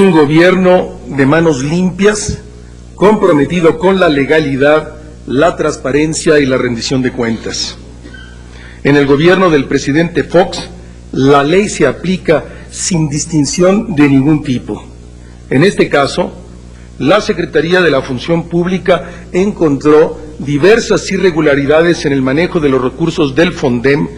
un gobierno de manos limpias, comprometido con la legalidad, la transparencia y la rendición de cuentas. En el gobierno del presidente Fox, la ley se aplica sin distinción de ningún tipo. En este caso, la Secretaría de la Función Pública encontró diversas irregularidades en el manejo de los recursos del FONDEM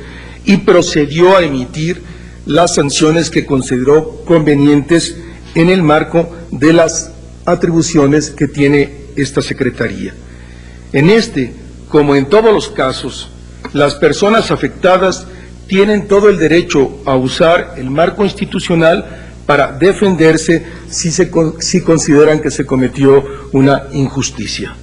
y procedió a emitir las sanciones que consideró convenientes en el marco de las atribuciones que tiene esta Secretaría. En este, como en todos los casos, las personas afectadas tienen todo el derecho a usar el marco institucional para defenderse si consideran que se cometió una injusticia.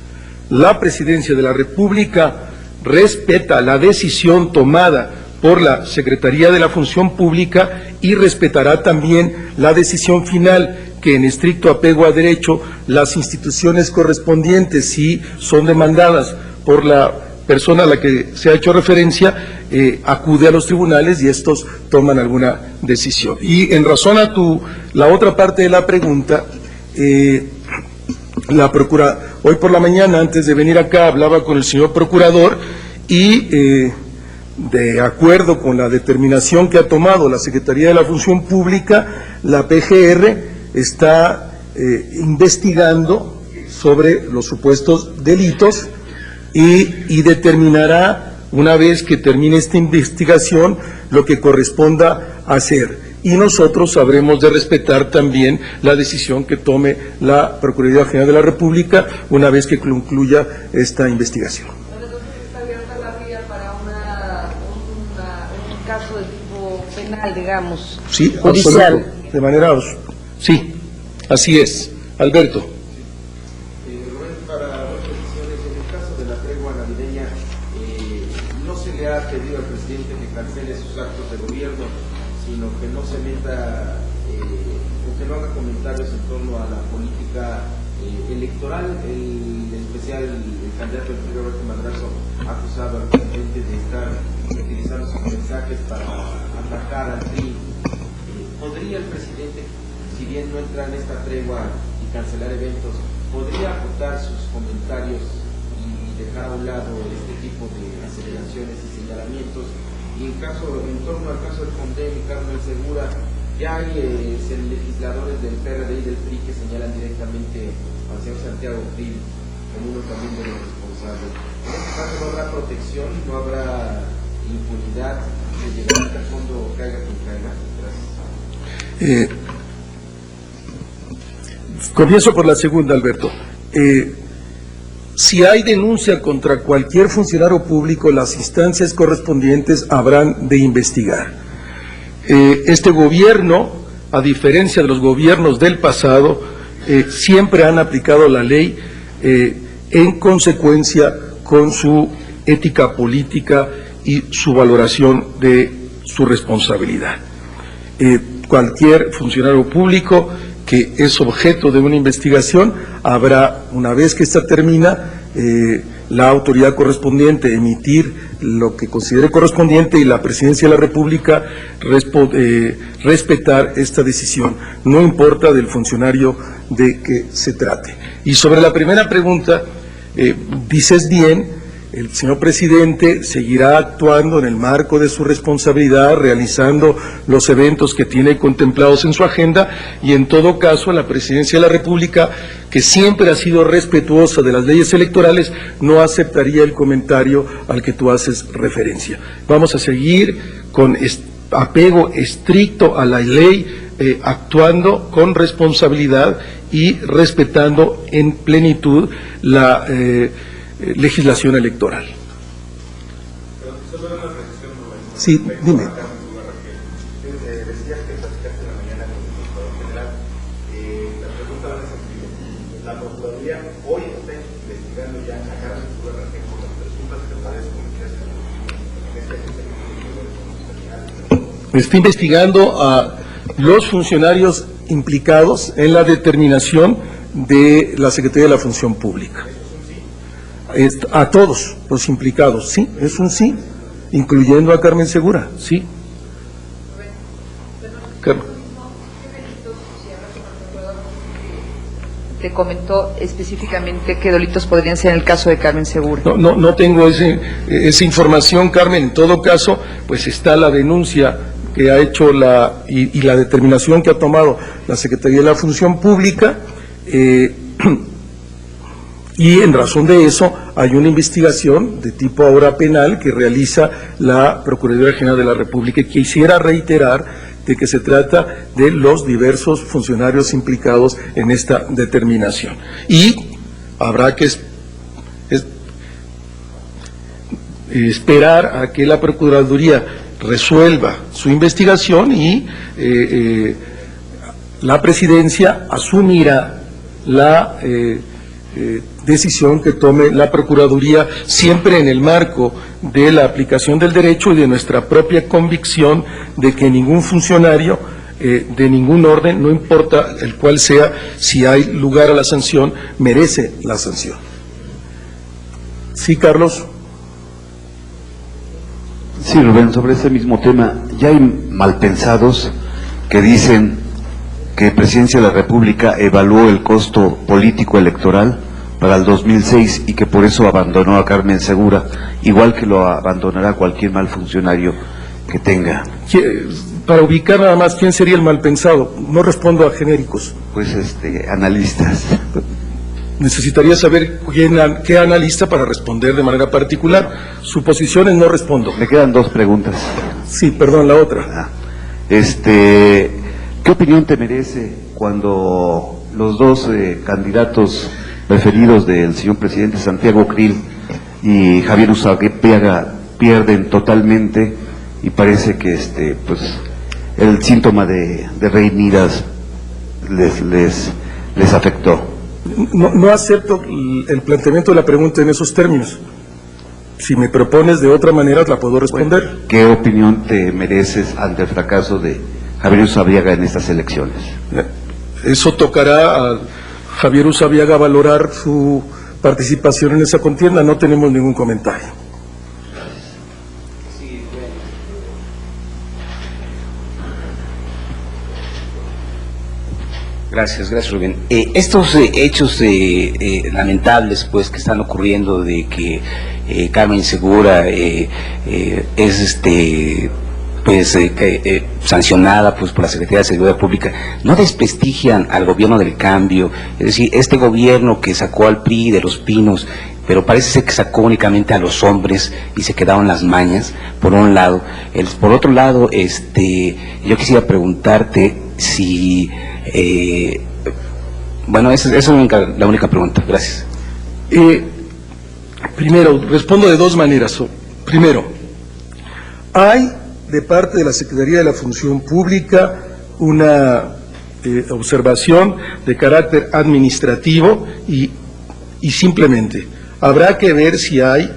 La Presidencia de la República respeta la decisión tomada por la Secretaría de la Función Pública y respetará también la decisión final que, en estricto apego a derecho, las instituciones correspondientes, si son demandadas por la persona a la que se ha hecho referencia, acude a los tribunales y estos toman alguna decisión. Y en razón a la otra parte de la pregunta, hoy por la mañana, antes de venir acá, hablaba con el señor procurador y de acuerdo con la determinación que ha tomado la Secretaría de la Función Pública, la PGR está investigando sobre los supuestos delitos y determinará, una vez que termine esta investigación, lo que corresponda hacer. Y nosotros habremos de respetar también la decisión que tome la Procuraduría General de la República una vez que concluya esta investigación. Entonces, ¿está abierta la vía para un caso de tipo penal, digamos? Sí, judicial. absoluto, de manera... Sí, así es. Alberto. Para dos peticiones, en el caso de la tregua navideña, no se le ha pedido al presidente que cancele sus actos de gobierno, sino que no se meta o que no haga comentarios en torno a la política electoral. En especial, el candidato del PRI, Roberto Madrazo, ha acusado al presidente de estar utilizando sus mensajes para atacar al PRI. ¿Podría el presidente, si bien no entra en esta tregua y cancelar eventos, podría acotar sus comentarios y dejar a un lado este tipo de aceleraciones y señalamientos? Y en torno al caso del FONDEM y Carmen Segura, ya hay legisladores del PRD y del PRI que señalan directamente al señor Santiago Krill como uno también de los responsables. En este caso no habrá protección, no habrá impunidad de llegar hasta el fondo, caiga quien caiga. Gracias. Comienzo por la segunda, Alberto. Si hay denuncia contra cualquier funcionario público, las instancias correspondientes habrán de investigar. Este gobierno, a diferencia de los gobiernos del pasado, siempre han aplicado la ley en consecuencia con su ética política y su valoración de su responsabilidad. Cualquier funcionario público que es objeto de una investigación, habrá, una vez que esta termina, la autoridad correspondiente emitir lo que considere correspondiente y la Presidencia de la República respetar esta decisión, no importa del funcionario de que se trate. Y sobre la primera pregunta, dices bien, el señor presidente seguirá actuando en el marco de su responsabilidad, realizando los eventos que tiene contemplados en su agenda, y en todo caso la Presidencia de la República, que siempre ha sido respetuosa de las leyes electorales, no aceptaría el comentario al que tú haces referencia. Vamos a seguir con apego estricto a la ley, actuando con responsabilidad y respetando en plenitud la legislación electoral. Sí, dime. Decías que platicaste en la mañana con el Procurador General. La pregunta va en ese sentido. La Procuraduría hoy está investigando ya a Carmen Segura Rangel por las presuntas irregularidades cometidas en Está investigando a los funcionarios implicados en la determinación de la Secretaría de la Función Pública. A todos los implicados, sí, es un sí, incluyendo a Carmen Segura, sí. Carmen. ¿Qué delitos cierra con el procurador comentó específicamente qué delitos podrían ser en el caso de Carmen Segura. No tengo esa información, Carmen. En todo caso, pues está la denuncia que ha hecho y la determinación que ha tomado la Secretaría de la Función Pública, y en razón de eso hay una investigación de tipo ahora penal que realiza la Procuraduría General de la República, y quisiera reiterar de que se trata de los diversos funcionarios implicados en esta determinación. Y habrá que esperar a que la Procuraduría resuelva su investigación y la Presidencia asumirá la decisión que tome la Procuraduría, siempre en el marco de la aplicación del derecho y de nuestra propia convicción de que ningún funcionario de ningún orden, no importa el cual sea, si hay lugar a la sanción, merece la sanción. Sí, Carlos. Sí, Rubén, sobre ese mismo tema, ya hay malpensados que dicen que Presidencia de la República evaluó el costo político electoral para el 2006 y que por eso abandonó a Carmen Segura, igual que lo abandonará cualquier mal funcionario que tenga. Para ubicar nada más, ¿quién sería el malpensado? No respondo a genéricos. Pues analistas. Necesitaría saber qué analista para responder de manera particular. Suposiciones no respondo. Me quedan dos preguntas. Sí, perdón, la otra. ¿Qué opinión te merece cuando los dos candidatos preferidos del señor presidente, Santiago Krill y Javier Usabiaga, pierden totalmente y parece que pues el síntoma de Rey Midas les afectó? No acepto el planteamiento de la pregunta en esos términos. Si me propones de otra manera, la puedo responder. Bueno, ¿qué opinión te mereces ante el fracaso de Javier Usabiaga en estas elecciones? Eso tocará a Javier Usabiaga valorar su participación en esa contienda. No tenemos ningún comentario. Gracias, Rubén. Estos hechos lamentables, pues, que están ocurriendo de que Carmen Segura es sancionada pues por la Secretaría de Seguridad Pública, ¿no desprestigian al gobierno del cambio? Es decir, este gobierno que sacó al PRI de los pinos, pero parece ser que sacó únicamente a los hombres y se quedaron las mañas, por un lado. Por otro lado, yo quisiera preguntarte si... bueno, esa es la única pregunta. Gracias. Primero, respondo de dos maneras. Primero, hay de parte de la Secretaría de la Función Pública una observación de carácter administrativo y simplemente habrá que ver si hay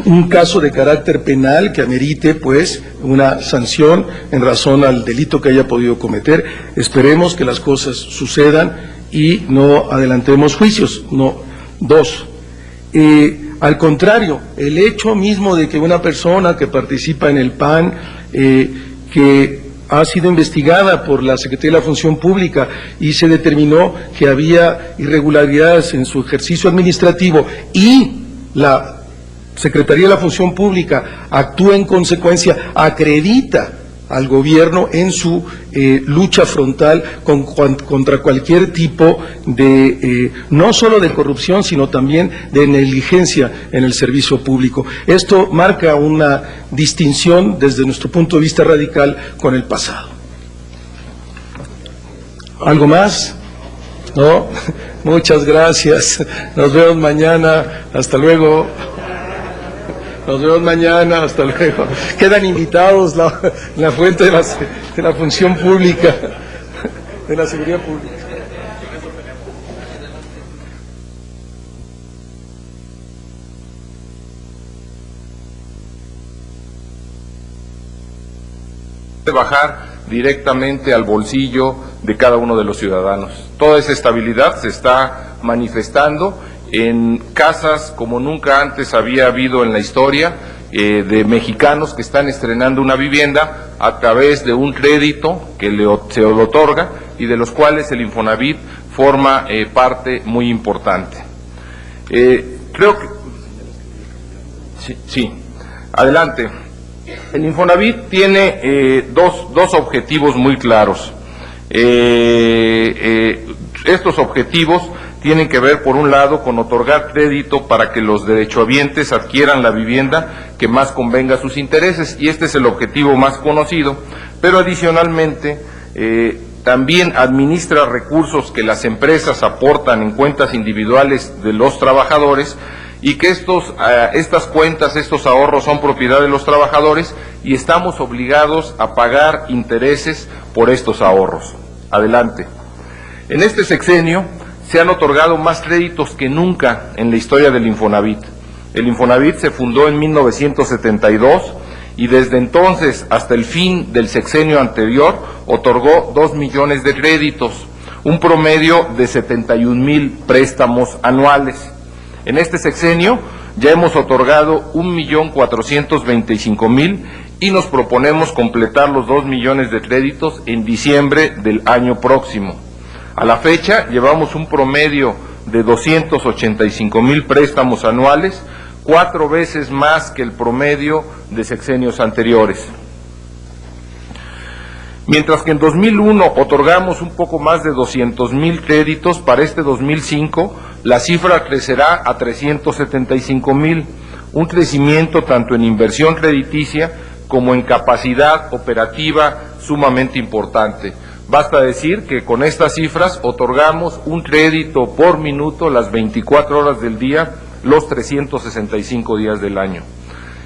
un caso de carácter penal que amerite pues una sanción en razón al delito que haya podido cometer. Esperemos que las cosas sucedan y no adelantemos juicios. No. Dos, al contrario, el hecho mismo de que una persona que participa en el PAN, que ha sido investigada por la Secretaría de la Función Pública y se determinó que había irregularidades en su ejercicio administrativo y la Secretaría de la Función Pública actúa en consecuencia, acredita al gobierno en su lucha frontal contra cualquier tipo de, no solo de corrupción, sino también de negligencia en el servicio público. Esto marca una distinción desde nuestro punto de vista radical con el pasado. ¿Algo más? ¿No? Muchas gracias. Nos vemos mañana. Hasta luego. Nos vemos mañana, hasta luego. Quedan invitados la fuente de la Función Pública, de la Seguridad Pública. De bajar directamente al bolsillo de cada uno de los ciudadanos. Toda esa estabilidad se está manifestando en casas como nunca antes había habido en la historia, de mexicanos que están estrenando una vivienda a través de un crédito que se le otorga y de los cuales el Infonavit forma parte muy importante. Creo que... Sí, adelante. El Infonavit tiene dos objetivos muy claros. Estos objetivos tienen que ver, por un lado, con otorgar crédito para que los derechohabientes adquieran la vivienda que más convenga a sus intereses, y este es el objetivo más conocido, pero adicionalmente también administra recursos que las empresas aportan en cuentas individuales de los trabajadores, y que estas cuentas, estos ahorros son propiedad de los trabajadores y estamos obligados a pagar intereses por estos ahorros. Adelante. En este sexenio se han otorgado más créditos que nunca en la historia del Infonavit. El Infonavit se fundó en 1972 y desde entonces hasta el fin del sexenio anterior otorgó 2 millones de créditos, un promedio de 71,000 préstamos anuales. En este sexenio ya hemos otorgado 1,425,000 y nos proponemos completar los 2 millones de créditos en diciembre del año próximo. A la fecha llevamos un promedio de 285,000 préstamos anuales, 4 veces más que el promedio de sexenios anteriores. Mientras que en 2001 otorgamos un poco más de 200,000 créditos, para este 2005 la cifra crecerá a 375,000, un crecimiento tanto en inversión crediticia como en capacidad operativa sumamente importante. Basta decir que con estas cifras otorgamos un crédito por minuto las 24 horas del día, los 365 días del año.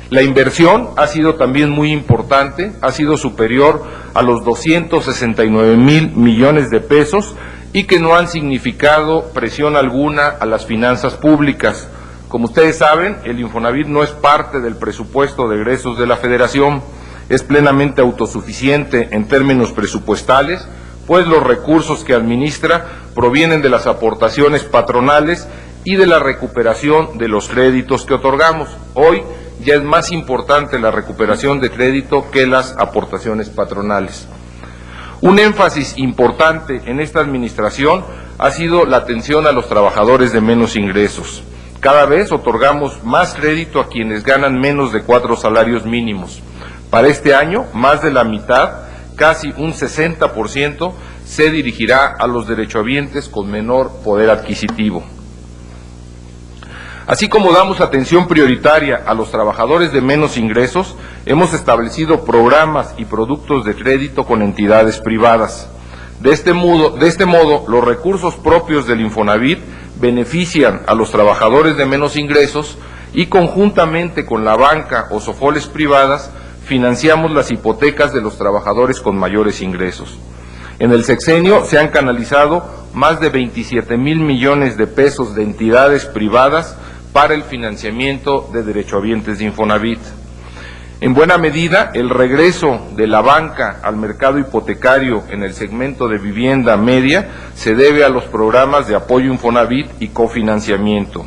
La inversión ha sido también muy importante, ha sido superior a los 269,000 millones de pesos y que no han significado presión alguna a las finanzas públicas. Como ustedes saben, el Infonavit no es parte del presupuesto de egresos de la Federación, es plenamente autosuficiente en términos presupuestales, pues los recursos que administra provienen de las aportaciones patronales y de la recuperación de los créditos que otorgamos. Hoy ya es más importante la recuperación de crédito que las aportaciones patronales. Un énfasis importante en esta administración ha sido la atención a los trabajadores de menos ingresos. Cada vez otorgamos más crédito a quienes ganan menos de 4 salarios mínimos. Para este año, más de la mitad, casi un 60%, se dirigirá a los derechohabientes con menor poder adquisitivo. Así como damos atención prioritaria a los trabajadores de menos ingresos, hemos establecido programas y productos de crédito con entidades privadas. De este modo, los recursos propios del Infonavit benefician a los trabajadores de menos ingresos y conjuntamente con la banca o sofoles privadas financiamos las hipotecas de los trabajadores con mayores ingresos. En el sexenio se han canalizado más de 27,000 millones de pesos de entidades privadas para el financiamiento de derechohabientes de Infonavit. En buena medida, el regreso de la banca al mercado hipotecario en el segmento de vivienda media se debe a los programas de apoyo Infonavit y cofinanciamiento.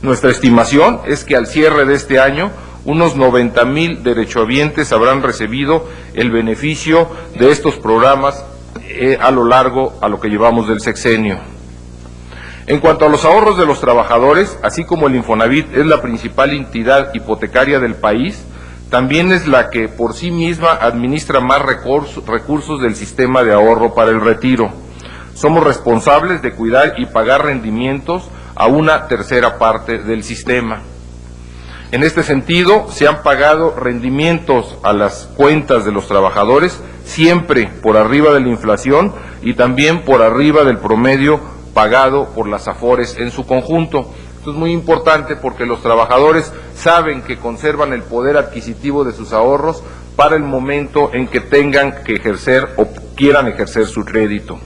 Nuestra estimación es que al cierre de este año, unos 90,000 derechohabientes habrán recibido el beneficio de estos programas a lo que llevamos del sexenio. En cuanto a los ahorros de los trabajadores, así como el Infonavit es la principal entidad hipotecaria del país, también es la que por sí misma administra más recursos del sistema de ahorro para el retiro. Somos responsables de cuidar y pagar rendimientos a una tercera parte del sistema. En este sentido, se han pagado rendimientos a las cuentas de los trabajadores siempre por arriba de la inflación y también por arriba del promedio pagado por las AFORES en su conjunto. Esto es muy importante porque los trabajadores saben que conservan el poder adquisitivo de sus ahorros para el momento en que tengan que ejercer o quieran ejercer su crédito.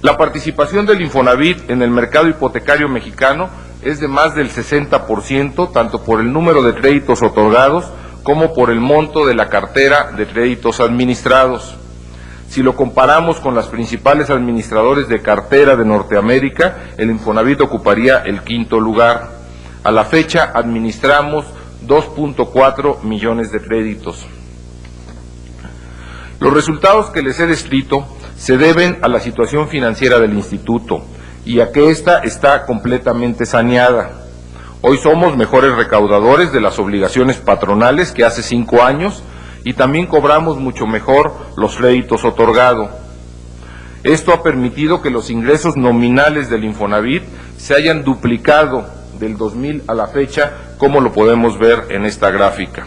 La participación del Infonavit en el mercado hipotecario mexicano es de más del 60%, tanto por el número de créditos otorgados como por el monto de la cartera de créditos administrados. Si lo comparamos con las principales administradores de cartera de Norteamérica, el Infonavit ocuparía el 5º lugar. A la fecha administramos 2.4 millones de créditos. Los resultados que les he descrito se deben a la situación financiera del instituto y a que ésta está completamente saneada. Hoy somos mejores recaudadores de las obligaciones patronales que hace 5 años y también cobramos mucho mejor los créditos otorgados. Esto ha permitido que los ingresos nominales del Infonavit se hayan duplicado del 2000 a la fecha, como lo podemos ver en esta gráfica.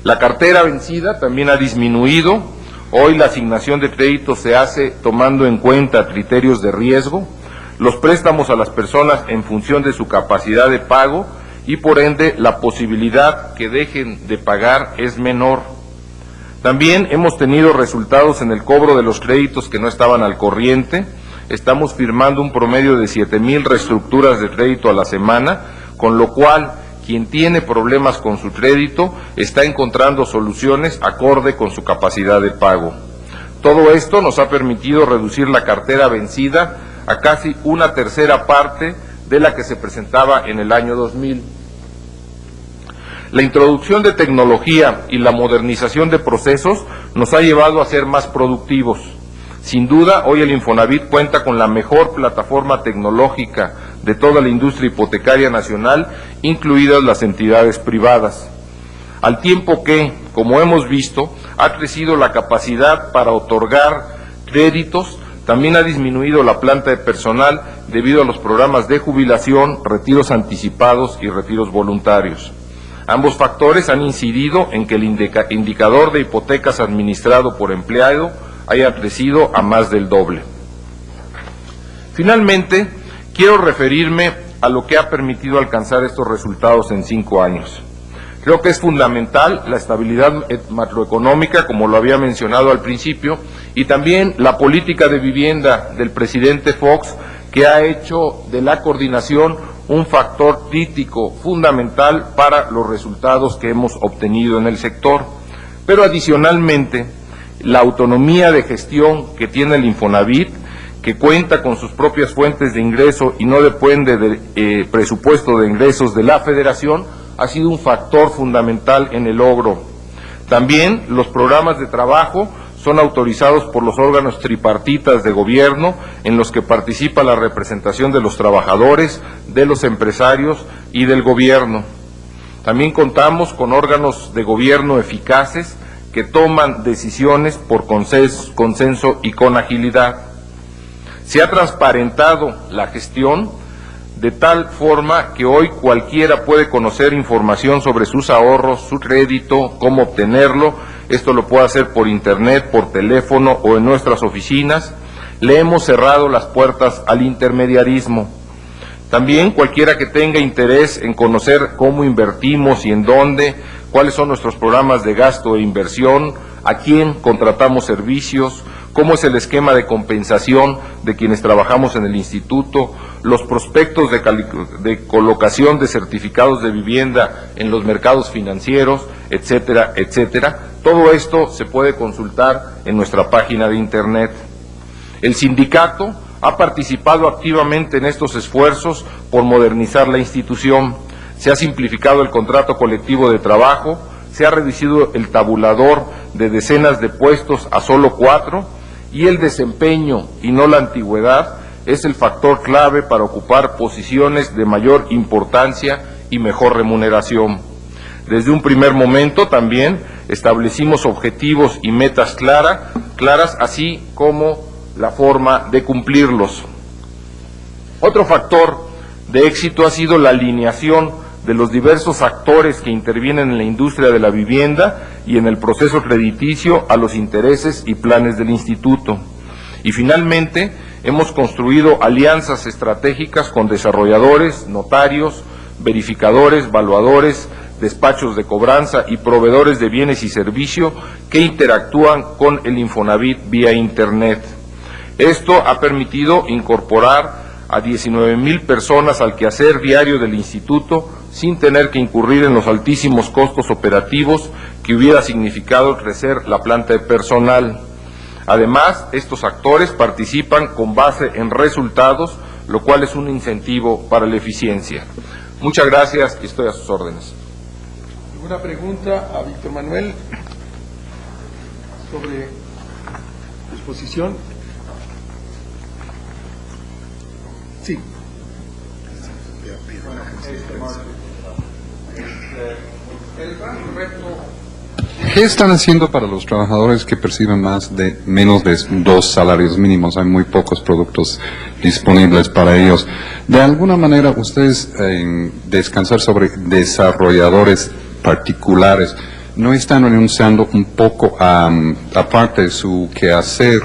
La cartera vencida también ha disminuido. Hoy la asignación de créditos se hace tomando en cuenta criterios de riesgo, los préstamos a las personas en función de su capacidad de pago y por ende la posibilidad que dejen de pagar es menor. También hemos tenido resultados en el cobro de los créditos que no estaban al corriente. Estamos firmando un promedio de 7,000 reestructuras de crédito a la semana, con lo cual quien tiene problemas con su crédito está encontrando soluciones acorde con su capacidad de pago. Todo esto nos ha permitido reducir la cartera vencida a casi 1/3 parte de la que se presentaba en el año 2000. La introducción de tecnología y la modernización de procesos nos ha llevado a ser más productivos. Sin duda, hoy el Infonavit cuenta con la mejor plataforma tecnológica de toda la industria hipotecaria nacional, incluidas las entidades privadas. Al tiempo que, como hemos visto, ha crecido la capacidad para otorgar créditos, también ha disminuido la planta de personal debido a los programas de jubilación, retiros anticipados y retiros voluntarios. Ambos factores han incidido en que el indicador de hipotecas administrado por empleado haya crecido a más del doble. Finalmente, quiero referirme a lo que ha permitido alcanzar estos resultados en 5 años. Creo que es fundamental la estabilidad macroeconómica, como lo había mencionado al principio, y también la política de vivienda del presidente Fox, que ha hecho de la coordinación un factor crítico fundamental para los resultados que hemos obtenido en el sector. Pero adicionalmente, la autonomía de gestión que tiene el Infonavit, que cuenta con sus propias fuentes de ingreso y no depende del presupuesto de ingresos de la Federación, ha sido un factor fundamental en el logro. También los programas de trabajo son autorizados por los órganos tripartitas de gobierno, en los que participa la representación de los trabajadores, de los empresarios y del gobierno. También contamos con órganos de gobierno eficaces que toman decisiones por consenso y con agilidad. Se ha transparentado la gestión de tal forma que hoy cualquiera puede conocer información sobre sus ahorros, su crédito, cómo obtenerlo. Esto lo puede hacer por internet, por teléfono o en nuestras oficinas. Le hemos cerrado las puertas al intermediarismo. También cualquiera que tenga interés en conocer cómo invertimos y en dónde, cuáles son nuestros programas de gasto e inversión, a quién contratamos servicios, cómo es el esquema de compensación de quienes trabajamos en el instituto, los prospectos de colocación de certificados de vivienda en los mercados financieros, etcétera, etcétera. Todo esto se puede consultar en nuestra página de internet. El sindicato ha participado activamente en estos esfuerzos por modernizar la institución. Se ha simplificado el contrato colectivo de trabajo, se ha reducido el tabulador de decenas de puestos a solo 4, y el desempeño y no la antigüedad es el factor clave para ocupar posiciones de mayor importancia y mejor remuneración. Desde un primer momento también establecimos objetivos y metas claras, así como la forma de cumplirlos. Otro factor de éxito ha sido la alineación de los diversos actores que intervienen en la industria de la vivienda y en el proceso crediticio a los intereses y planes del instituto. Y finalmente, hemos construido alianzas estratégicas con desarrolladores, notarios, verificadores, valuadores, despachos de cobranza y proveedores de bienes y servicios que interactúan con el Infonavit vía Internet. Esto ha permitido incorporar a 19,000 personas al quehacer diario del instituto sin tener que incurrir en los altísimos costos operativos que hubiera significado crecer la planta de personal. Además, estos actores participan con base en resultados, lo cual es un incentivo para la eficiencia. Muchas gracias y estoy a sus órdenes. ¿Alguna pregunta a Víctor Manuel sobre disposición. Sí. ¿Qué están haciendo para los trabajadores que perciben menos de 2 salarios mínimos? Hay muy pocos productos disponibles para ellos. De alguna manera, ustedes, en descansar sobre desarrolladores particulares, ¿no están renunciando un poco aparte de su quehacer,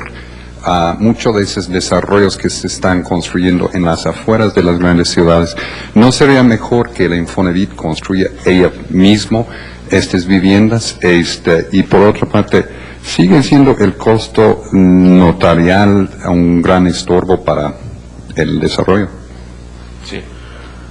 a muchos de esos desarrollos que se están construyendo en las afueras de las grandes ciudades? ¿No sería mejor que la Infonavit construya ella mismo estas viviendas? Y por otra parte, ¿sigue siendo el costo notarial un gran estorbo para el desarrollo? Sí.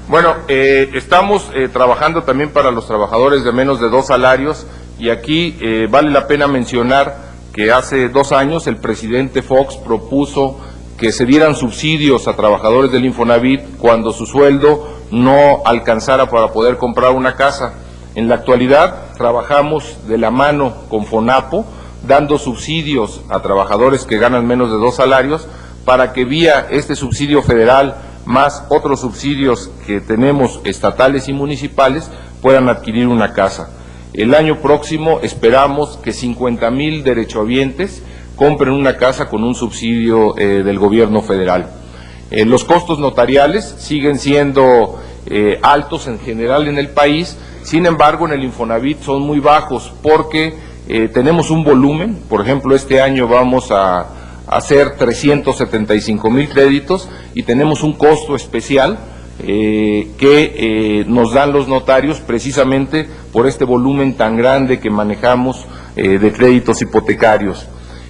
Bueno, estamos trabajando también para los trabajadores de menos de 2 salarios, y aquí vale la pena mencionar que hace 2 años el presidente Fox propuso que se dieran subsidios a trabajadores del Infonavit cuando su sueldo no alcanzara para poder comprar una casa. En la actualidad trabajamos de la mano con FONAPO, dando subsidios a trabajadores que ganan menos de 2 salarios, para que vía este subsidio federal, más otros subsidios que tenemos estatales y municipales, puedan adquirir una casa. El año próximo esperamos que 50,000 derechohabientes compren una casa con un subsidio del gobierno federal. Los costos notariales siguen siendo altos en general en el país. Sin embargo, en el Infonavit son muy bajos porque tenemos un volumen. Por ejemplo, este año vamos a hacer 375,000 créditos y tenemos un costo especial que nos dan los notarios precisamente por este volumen tan grande que manejamos de créditos hipotecarios.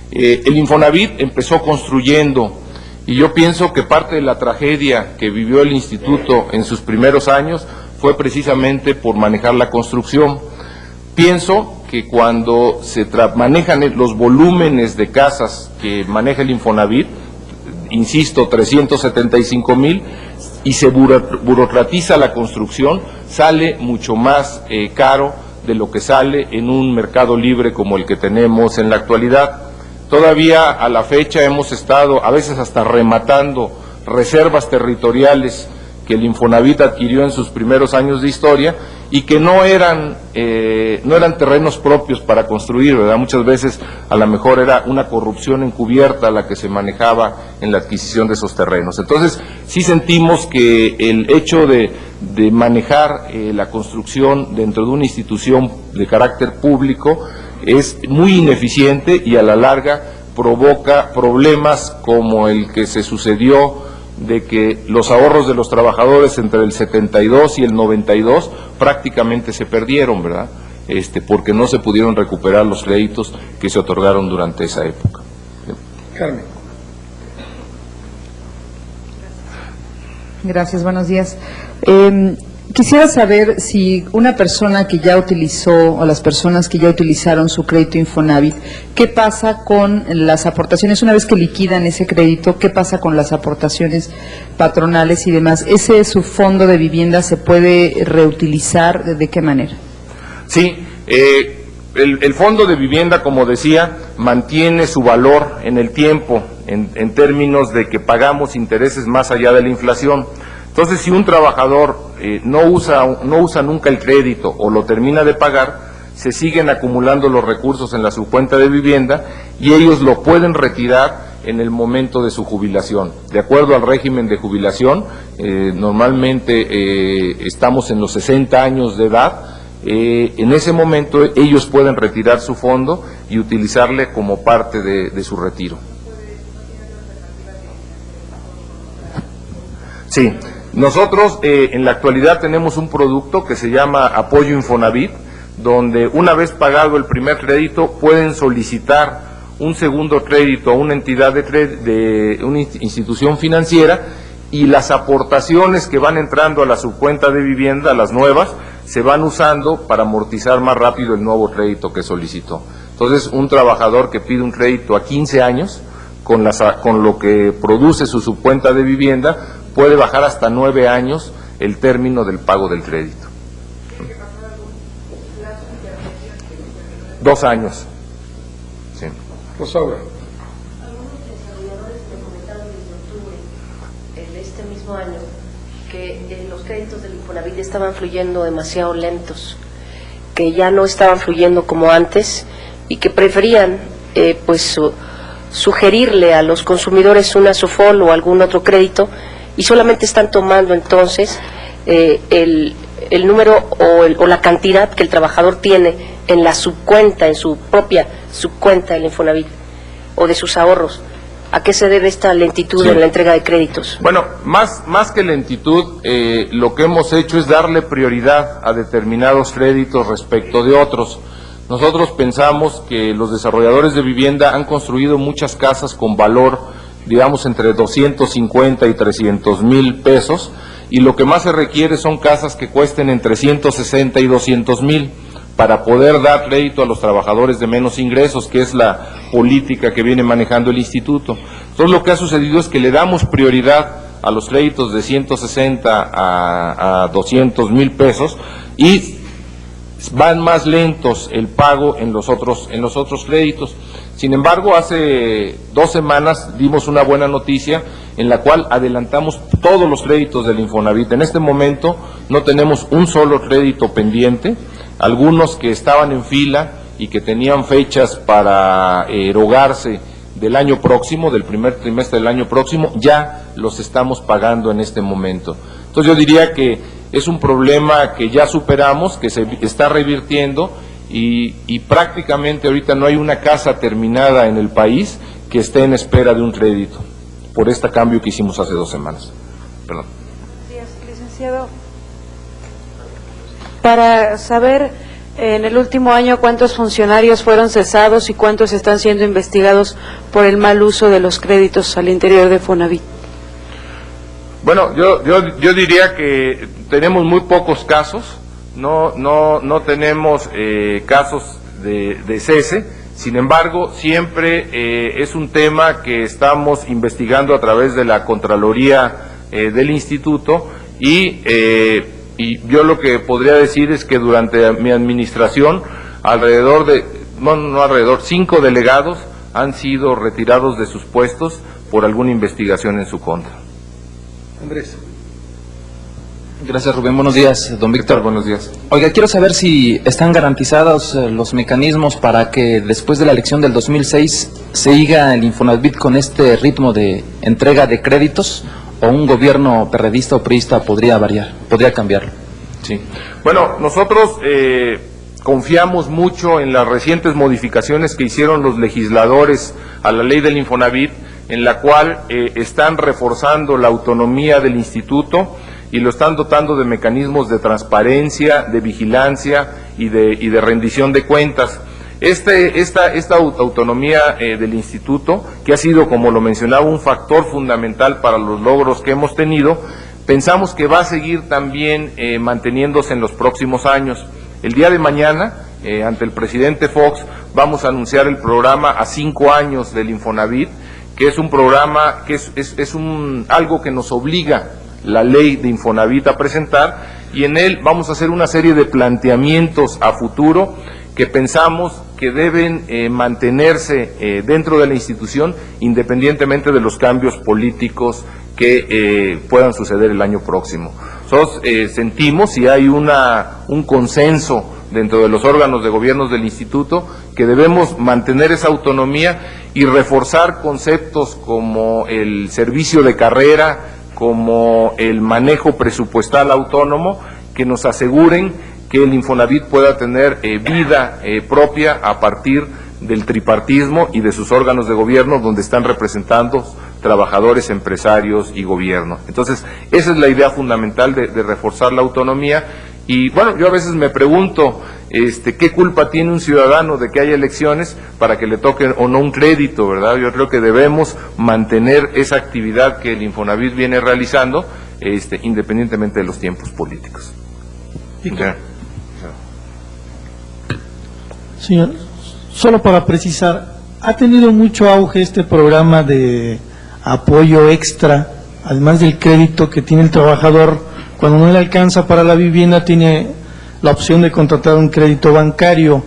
El Infonavit empezó construyendo, y yo pienso que parte de la tragedia que vivió el instituto en sus primeros años fue precisamente por manejar la construcción. Pienso que cuando se manejan los volúmenes de casas que maneja el Infonavit, insisto, 375,000, y se burocratiza la construcción, sale mucho más caro de lo que sale en un mercado libre como el que tenemos en la actualidad. Todavía a la fecha hemos estado a veces hasta rematando reservas territoriales que el Infonavit adquirió en sus primeros años de historia y que no eran terrenos propios para construir, ¿verdad? Muchas veces a lo mejor era una corrupción encubierta la que se manejaba en la adquisición de esos terrenos. Entonces, sí sentimos que el hecho de manejar la construcción dentro de una institución de carácter público es muy ineficiente y a la larga provoca problemas como el que se sucedió de que los ahorros de los trabajadores entre el 72 y el 92 prácticamente se perdieron, ¿verdad? Porque no se pudieron recuperar los créditos que se otorgaron durante esa época. Carmen. Gracias, buenos días. Quisiera saber si una persona que ya utilizó, o las personas que ya utilizaron su crédito Infonavit, ¿qué pasa con las aportaciones? Una vez que liquidan ese crédito, ¿qué pasa con las aportaciones patronales y demás? ¿Ese su fondo de vivienda se puede reutilizar? ¿De qué manera? Sí, el fondo de vivienda, como decía, mantiene su valor en el tiempo, en términos de que pagamos intereses más allá de la inflación. Entonces, si un trabajador no usa nunca el crédito o lo termina de pagar, se siguen acumulando los recursos en la subcuenta de vivienda y ellos lo pueden retirar en el momento de su jubilación. De acuerdo al régimen de jubilación, normalmente estamos en los 60 años de edad. En ese momento ellos pueden retirar su fondo y utilizarle como parte de su retiro. Sí. Nosotros en la actualidad tenemos un producto que se llama Apoyo Infonavit, donde una vez pagado el primer crédito pueden solicitar un segundo crédito a una entidad de una institución financiera, y las aportaciones que van entrando a la subcuenta de vivienda, las nuevas, se van usando para amortizar más rápido el nuevo crédito que solicitó. Entonces, un trabajador que pide un crédito a 15 años, con lo que produce su subcuenta de vivienda, puede bajar hasta 9 años el término del pago del crédito. 2 años. Sí. Rosaura. este mismo año que los créditos del Infonavit estaban fluyendo demasiado lentos, que ya no estaban fluyendo como antes y que preferían sugerirle a los consumidores una SOFOL o algún otro crédito y solamente están tomando entonces el número o la cantidad que el trabajador tiene en la subcuenta, en su propia subcuenta del Infonavit o de sus ahorros. ¿A qué se debe esta lentitud en la entrega de créditos? Bueno, más que lentitud, lo que hemos hecho es darle prioridad a determinados créditos respecto de otros. Nosotros pensamos que los desarrolladores de vivienda han construido muchas casas con valor, digamos, entre 250 y 300 mil pesos, y lo que más se requiere son casas que cuesten entre 160 y 200 mil, para poder dar crédito a los trabajadores de menos ingresos, que es la política que viene manejando el instituto. Entonces lo que ha sucedido es que le damos prioridad a los créditos de 160 a 200 mil pesos y van más lentos el pago en los otros créditos. Sin embargo, hace 2 semanas dimos una buena noticia en la cual adelantamos todos los créditos del Infonavit. En este momento no tenemos un solo crédito pendiente. Algunos que estaban en fila y que tenían fechas para erogarse del año próximo, del primer trimestre del año próximo, ya los estamos pagando en este momento. Entonces yo diría que es un problema que ya superamos, que se está revirtiendo y prácticamente ahorita no hay una casa terminada en el país que esté en espera de un crédito por este cambio que hicimos hace 2 semanas. Perdón. Buenos días, licenciado. Para saber en el último año cuántos funcionarios fueron cesados y cuántos están siendo investigados por el mal uso de los créditos al interior de Fonavit. Bueno, yo diría que tenemos muy pocos casos, no tenemos casos de cese. Sin embargo, siempre es un tema que estamos investigando a través de la Contraloría del Instituto y yo lo que podría decir es que durante mi administración alrededor de, 5 delegados han sido retirados de sus puestos por alguna investigación en su contra. Andrés. Gracias, Rubén. Buenos días, don Víctor. Buenos días. Oiga, quiero saber si están garantizados los mecanismos para que después de la elección del 2006 se siga el Infonavit con este ritmo de entrega de créditos, o un gobierno perredista o priista podría cambiarlo. Sí. Bueno, nosotros confiamos mucho en las recientes modificaciones que hicieron los legisladores a la ley del Infonavit, en la cual están reforzando la autonomía del instituto y lo están dotando de mecanismos de transparencia, de vigilancia y de rendición de cuentas. Esta autonomía del instituto, que ha sido, como lo mencionaba, un factor fundamental para los logros que hemos tenido, pensamos que va a seguir también manteniéndose en los próximos años. El día de mañana, ante el presidente Fox, vamos a anunciar el programa a 5 años del Infonavit, que es un programa que es algo que nos obliga la ley de Infonavit a presentar, y en él vamos a hacer una serie de planteamientos a futuro que pensamos que deben mantenerse dentro de la institución independientemente de los cambios políticos que puedan suceder el año próximo. Nosotros sentimos, y hay un consenso dentro de los órganos de gobiernos del instituto, que debemos mantener esa autonomía y reforzar conceptos como el servicio de carrera, como el manejo presupuestal autónomo, que nos aseguren que el Infonavit pueda tener vida propia a partir del tripartismo y de sus órganos de gobierno, donde están representando trabajadores, empresarios y gobierno. Entonces, esa es la idea fundamental de reforzar la autonomía. Y bueno, yo a veces me pregunto, ¿qué culpa tiene un ciudadano de que haya elecciones para que le toque o no un crédito, verdad? Yo creo que debemos mantener esa actividad que el Infonavit viene realizando, independientemente de los tiempos políticos. Okay. Señor, solo para precisar, ha tenido mucho auge este programa de apoyo extra, además del crédito que tiene el trabajador. Cuando no le alcanza para la vivienda, tiene la opción de contratar un crédito bancario.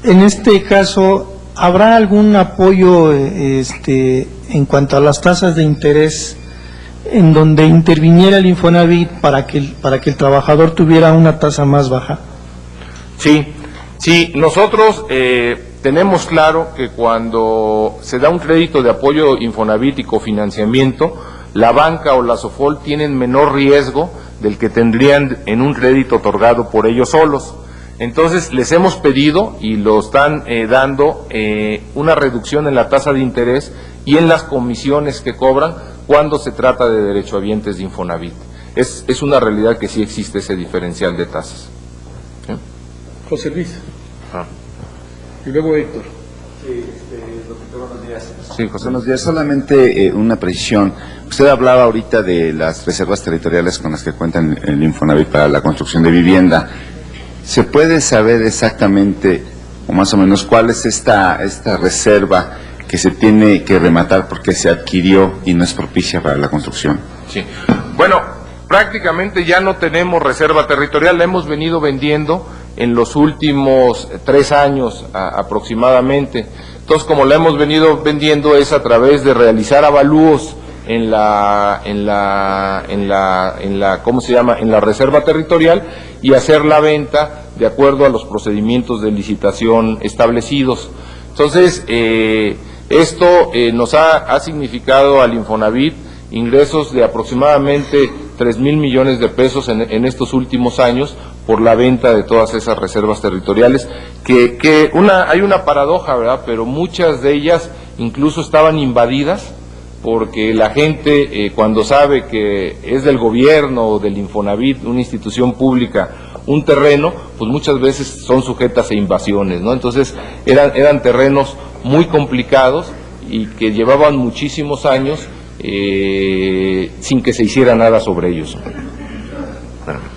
En este caso, ¿habrá algún apoyo en cuanto a las tasas de interés en donde interviniera el Infonavit para que el trabajador tuviera una tasa más baja? Sí, nosotros tenemos claro que cuando se da un crédito de apoyo Infonavit y cofinanciamiento, la banca o la SOFOL tienen menor riesgo del que tendrían en un crédito otorgado por ellos solos. Entonces les hemos pedido y lo están dando una reducción en la tasa de interés y en las comisiones que cobran cuando se trata de derechohabientes de Infonavit. Es una realidad que sí existe ese diferencial de tasas. ¿Sí? José Luis. Y luego Héctor. Doctor, buenos días. Sí, José. Buenos días. Solamente una precisión. Usted hablaba ahorita de las reservas territoriales con las que cuenta el Infonavit para la construcción de vivienda. ¿Se puede saber exactamente, o más o menos, cuál es esta reserva que se tiene que rematar porque se adquirió y no es propicia para la construcción? Sí. Bueno, prácticamente ya no tenemos reserva territorial, la hemos venido vendiendo en los últimos 3 años aproximadamente. Entonces, como la hemos venido vendiendo es a través de realizar avalúos en la ¿cómo se llama? En la reserva territorial y hacer la venta de acuerdo a los procedimientos de licitación establecidos. Entonces, esto nos ha significado al Infonavit ingresos de aproximadamente 3,000 millones de pesos en estos últimos años por la venta de todas esas reservas territoriales, que hay una paradoja, ¿verdad? Pero muchas de ellas incluso estaban invadidas porque la gente cuando sabe que es del gobierno o del Infonavit, una institución pública, un terreno, pues muchas veces son sujetas a invasiones, ¿no? Entonces eran terrenos muy complicados y que llevaban muchísimos años sin que se hiciera nada sobre ellos.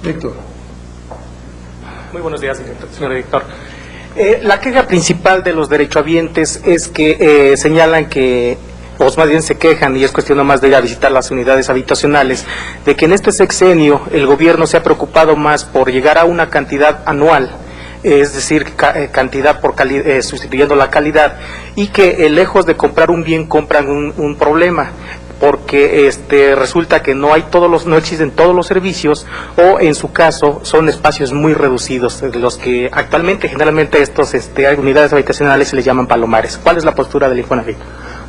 Héctor. Muy buenos días, señor director. La queja principal de los derechohabientes es que señalan que, o más bien se quejan, y es cuestión nomás de ir a visitar las unidades habitacionales, de que en este sexenio el gobierno se ha preocupado más por llegar a una cantidad anual, es decir, cantidad por sustituyendo la calidad, y que lejos de comprar un bien compran un problema, porque resulta que no existen todos los servicios, o en su caso son espacios muy reducidos, de los que actualmente generalmente estos unidades habitacionales se les llaman palomares. ¿Cuál es la postura del Infonavit?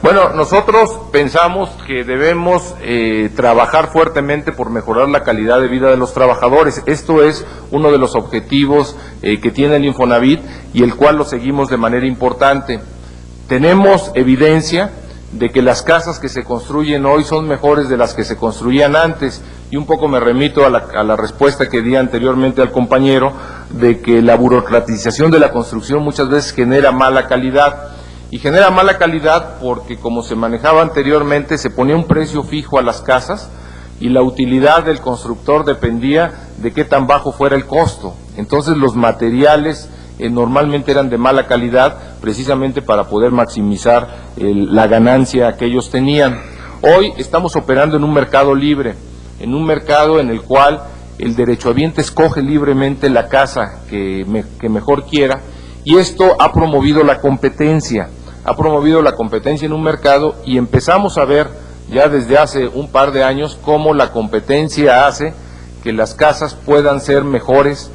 Bueno, nosotros pensamos que debemos trabajar fuertemente por mejorar la calidad de vida de los trabajadores. Esto es uno de los objetivos que tiene el Infonavit y el cual lo seguimos de manera importante. Tenemos evidencia de que las casas que se construyen hoy son mejores de las que se construían antes, y un poco me remito a la respuesta que di anteriormente al compañero, de que la burocratización de la construcción muchas veces genera mala calidad, y genera mala calidad porque, como se manejaba anteriormente, se ponía un precio fijo a las casas y la utilidad del constructor dependía de qué tan bajo fuera el costo. Entonces los materiales normalmente eran de mala calidad, precisamente para poder maximizar la ganancia que ellos tenían. Hoy estamos operando en un mercado libre, en un mercado en el cual el derechohabiente escoge libremente la casa que mejor quiera, y esto ha promovido la competencia en un mercado, y empezamos a ver ya desde hace un par de años cómo la competencia hace que las casas puedan ser mejores,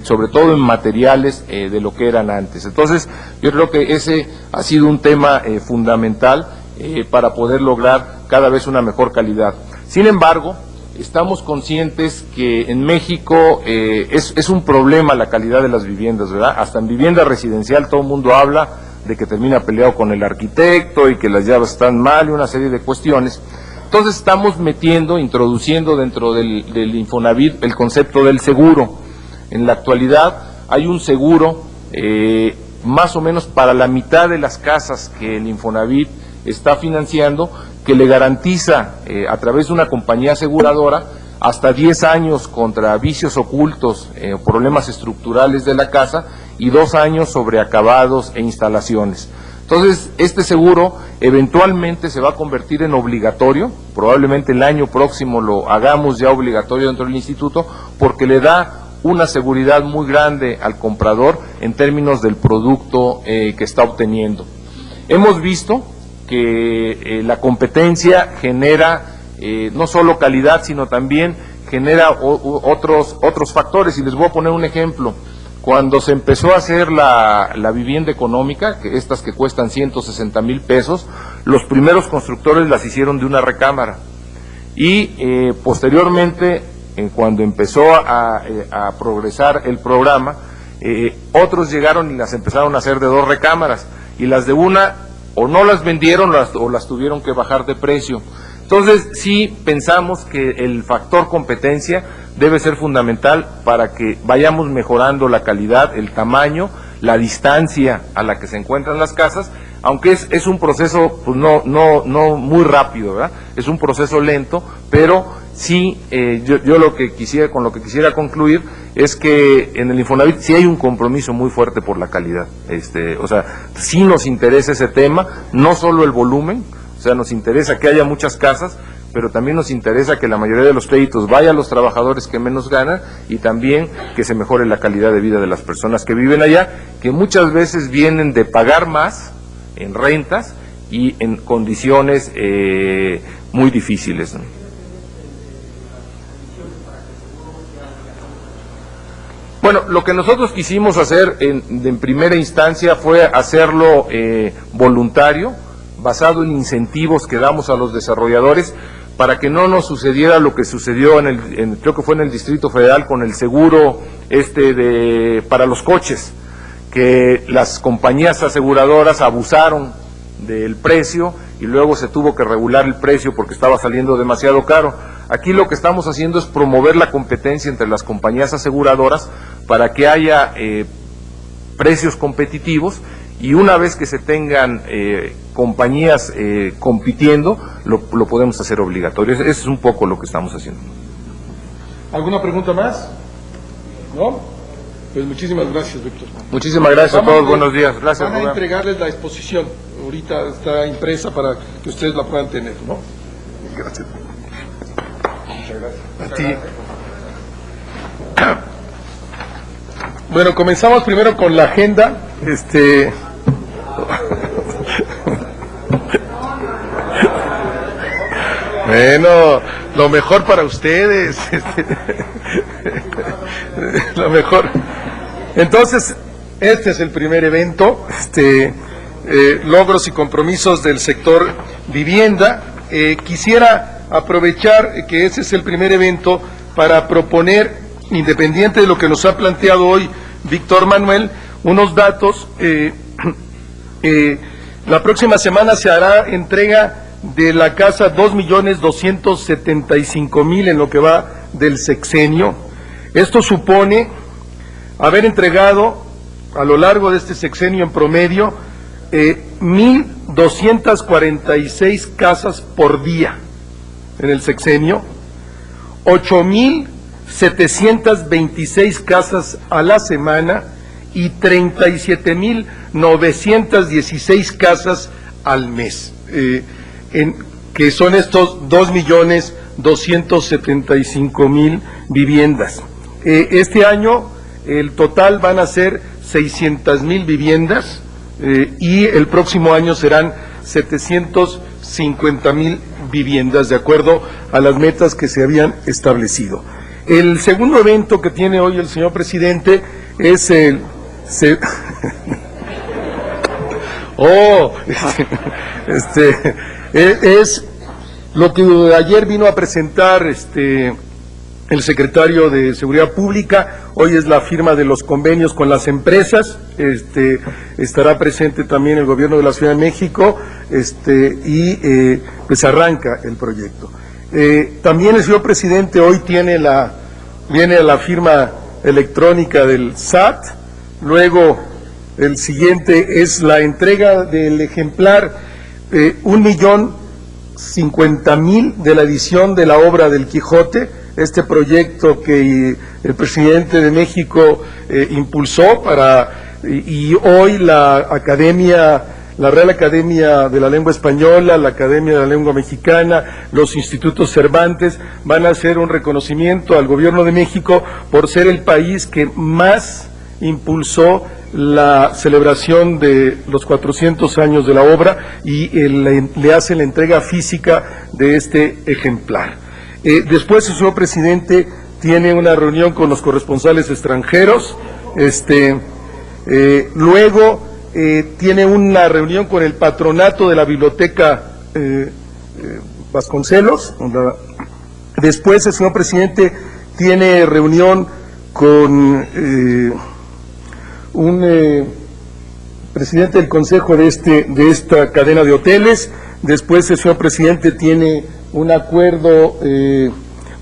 sobre todo en materiales, de lo que eran antes. Entonces, yo creo que ese ha sido un tema fundamental para poder lograr cada vez una mejor calidad. Sin embargo, estamos conscientes que en México es un problema la calidad de las viviendas, ¿verdad? Hasta en vivienda residencial todo el mundo habla de que termina peleado con el arquitecto y que las llaves están mal y una serie de cuestiones. Entonces estamos introduciendo dentro del Infonavit el concepto del seguro. En la actualidad hay un seguro más o menos para la mitad de las casas que el Infonavit está financiando, que le garantiza a través de una compañía aseguradora hasta 10 años contra vicios ocultos o problemas estructurales de la casa, y 2 años sobre acabados e instalaciones. Entonces, este seguro eventualmente se va a convertir en obligatorio, probablemente el año próximo lo hagamos ya obligatorio dentro del instituto, porque le da una seguridad muy grande al comprador en términos del producto que está obteniendo. Hemos visto que la competencia genera no solo calidad, sino también genera otros factores. Y les voy a poner un ejemplo. Cuando se empezó a hacer la vivienda económica, estas que cuestan 160,000 pesos, los primeros constructores las hicieron de una recámara. Y posteriormente, cuando empezó a progresar el programa, otros llegaron y las empezaron a hacer de 2 recámaras. Y las de una, o no las vendieron o las tuvieron que bajar de precio. Entonces, sí pensamos que el factor competencia debe ser fundamental para que vayamos mejorando la calidad, el tamaño, la distancia a la que se encuentran las casas, aunque es un proceso pues no muy rápido, ¿verdad? Es un proceso lento, pero sí, yo con lo que quisiera concluir es que en el Infonavit sí hay un compromiso muy fuerte por la calidad. O sea, sí nos interesa ese tema, no solo el volumen. O sea, nos interesa que haya muchas casas, pero también nos interesa que la mayoría de los créditos vaya a los trabajadores que menos ganan y también que se mejore la calidad de vida de las personas que viven allá, que muchas veces vienen de pagar más en rentas y en condiciones muy difíciles, ¿no? Bueno, lo que nosotros quisimos hacer en primera instancia fue hacerlo voluntario, basado en incentivos que damos a los desarrolladores para que no nos sucediera lo que sucedió creo que fue en el Distrito Federal con el seguro para los coches, que las compañías aseguradoras abusaron del precio y luego se tuvo que regular el precio porque estaba saliendo demasiado caro. Aquí lo que estamos haciendo es promover la competencia entre las compañías aseguradoras para que haya precios competitivos. Y una vez que se tengan compañías compitiendo, lo podemos hacer obligatorio. Eso es un poco lo que estamos haciendo. ¿Alguna pregunta más? ¿No? Pues muchísimas gracias, Víctor. Muchísimas gracias a todos, buenos días. Gracias, Van a entregarles la exposición. Ahorita está impresa para que ustedes la puedan tener, ¿no? Gracias. Muchas gracias. A ti. Bueno, comenzamos primero con la agenda. Bueno, lo mejor para ustedes. Lo mejor. Entonces, este es el primer evento, logros y compromisos del sector vivienda. Quisiera aprovechar que ese es el primer evento para proponer, independiente de lo que nos ha planteado hoy Víctor Manuel, unos datos. La próxima semana se hará entrega de la casa 2.275.000 en lo que va del sexenio. Esto supone haber entregado a lo largo de este sexenio en promedio 1.246 casas por día en el sexenio, 8.726 casas a la semana y 37.916 casas al mes, que son estos 2.275.000 viviendas. Este año el total van a ser 600.000 viviendas y el próximo año serán 750.000 viviendas, de acuerdo a las metas que se habían establecido. El segundo evento que tiene hoy el señor presidente es es lo que ayer vino a presentar el secretario de Seguridad Pública. Hoy es la firma de los convenios con las empresas. Estará presente también el gobierno de la Ciudad de México y pues arranca el proyecto. También el señor presidente hoy viene a la firma electrónica del SAT. Luego el siguiente es la entrega del ejemplar 1.050.000 de la edición de la obra del Quijote, este proyecto que el presidente de México impulsó y hoy la Real Academia de la Lengua Española, la Academia de la Lengua Mexicana, los institutos Cervantes van a hacer un reconocimiento al gobierno de México por ser el país que más impulsó la celebración de los 400 años de la obra y le hace la entrega física de este ejemplar. Después el señor presidente tiene una reunión con los corresponsales extranjeros, luego tiene una reunión con el patronato de la biblioteca Vasconcelos. Después el señor presidente tiene reunión con un presidente del consejo de esta cadena de hoteles. Después el señor presidente tiene un acuerdo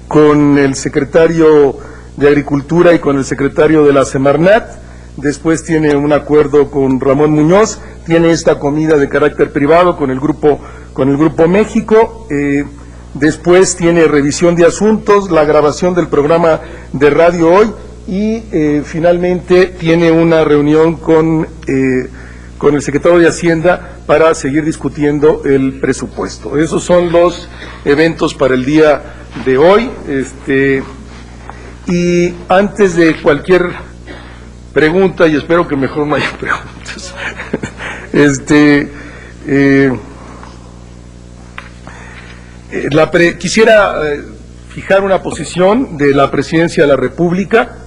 con el secretario de Agricultura y con el secretario de la Semarnat. Después tiene un acuerdo con Ramón Muñoz, tiene esta comida de carácter privado con el Grupo México. Después tiene revisión de asuntos, la grabación del programa de Radio Hoy y finalmente tiene una reunión con el secretario de Hacienda para seguir discutiendo el presupuesto. Esos son los eventos para el día de hoy. Y antes de cualquier pregunta, y espero que mejor no haya preguntas, quisiera fijar una posición de la Presidencia de la República.